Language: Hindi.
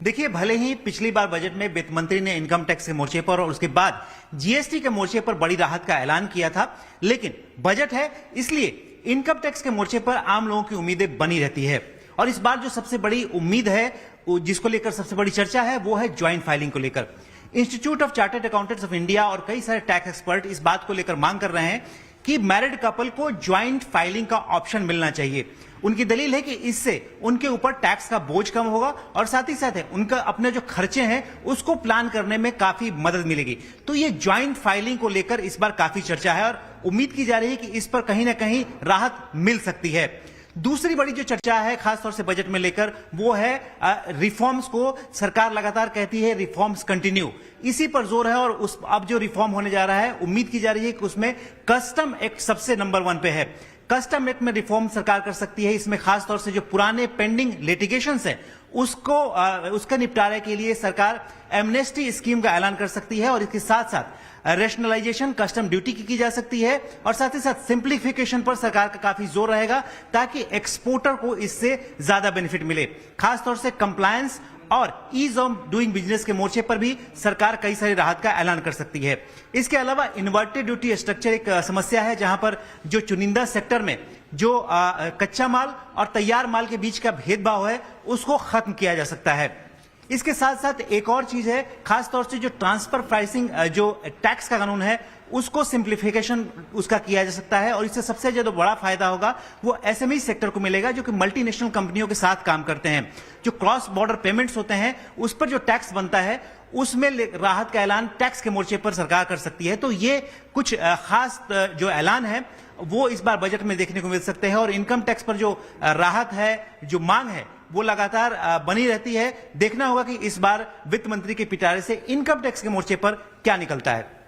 देखिए, भले ही पिछली बार बजट में वित्त मंत्री ने इनकम टैक्स के मोर्चे पर और उसके बाद जीएसटी के मोर्चे पर बड़ी राहत का ऐलान किया था, लेकिन बजट है इसलिए इनकम टैक्स के मोर्चे पर आम लोगों की उम्मीदें बनी रहती है। और इस बार जो सबसे बड़ी उम्मीद है, जिसको लेकर सबसे बड़ी चर्चा है, वो है ज्वाइंट फाइलिंग को लेकर। Institute of chartered accountants of India और कई सारे टैक्स एक्सपर्ट इस बात को लेकर मांग कर रहे हैं कि मैरिड कपल को ज्वाइंट फाइलिंग का ऑप्शन मिलना चाहिए। उनकी दलील है कि इससे उनके ऊपर टैक्स का बोझ कम होगा और साथ ही साथ है उनका अपने जो खर्चे हैं उसको प्लान करने में काफी मदद मिलेगी। तो ये ज्वाइंट फाइलिंग को लेकर इस बार काफी चर्चा है और उम्मीद की जा रही है कि इस पर कहीं ना कहीं राहत मिल सकती है। दूसरी बड़ी जो चर्चा है खासतौर से बजट में लेकर, वो है रिफॉर्म्स को। सरकार लगातार कहती है रिफॉर्म्स कंटिन्यू, इसी पर जोर है। और अब जो रिफॉर्म होने जा रहा है, उम्मीद की जा रही है कि उसमें कस्टम एक्ट सबसे नंबर 1 पे है। कस्टम एक्ट में रिफॉर्म सरकार कर सकती है। इसमें खासतौर से जो पुराने पेंडिंग लिटिगेशंस हैं उसके निपटारे के लिए सरकार एमनेस्टी स्कीम का ऐलान कर सकती है और इसके साथ साथ रैशनलाइजेशन कस्टम ड्यूटी की जा सकती है और साथ ही साथ सिंप्लीफिकेशन पर सरकार का काफी जोर रहेगा ताकि एक्सपोर्टर को इससे ज्यादा बेनिफिट मिले। खासतौर से कंप्लायंस और ईज ऑफ डूइंग बिजनेस के मोर्चे पर भी सरकार कई सारी राहत का ऐलान कर सकती है। इसके अलावा इन्वर्टेड ड्यूटी स्ट्रक्चर एक समस्या है, जहां पर जो चुनिंदा सेक्टर में जो कच्चा माल और तैयार माल के बीच का भेदभाव है उसको खत्म किया जा सकता है। इसके साथ साथ एक और चीज है, खासतौर से जो ट्रांसफर प्राइसिंग जो टैक्स का कानून है उसको सिंप्लीफिकेशन उसका किया जा सकता है और इससे सबसे ज्यादा बड़ा फायदा होगा वो एसएमई सेक्टर को मिलेगा, जो कि मल्टीनेशनल कंपनियों के साथ काम करते हैं। जो क्रॉस बॉर्डर पेमेंट्स होते हैं उस पर जो टैक्स बनता है उसमें राहत का ऐलान टैक्स के मोर्चे पर सरकार कर सकती है। तो ये कुछ खास जो ऐलान है वो इस बार बजट में देखने को मिल सकते हैं और इनकम टैक्स पर जो राहत है, जो मांग है, वो लगातार बनी रहती है। देखना होगा कि इस बार वित्त मंत्री के पिटारे से इनकम टैक्स के मोर्चे पर क्या निकलता है।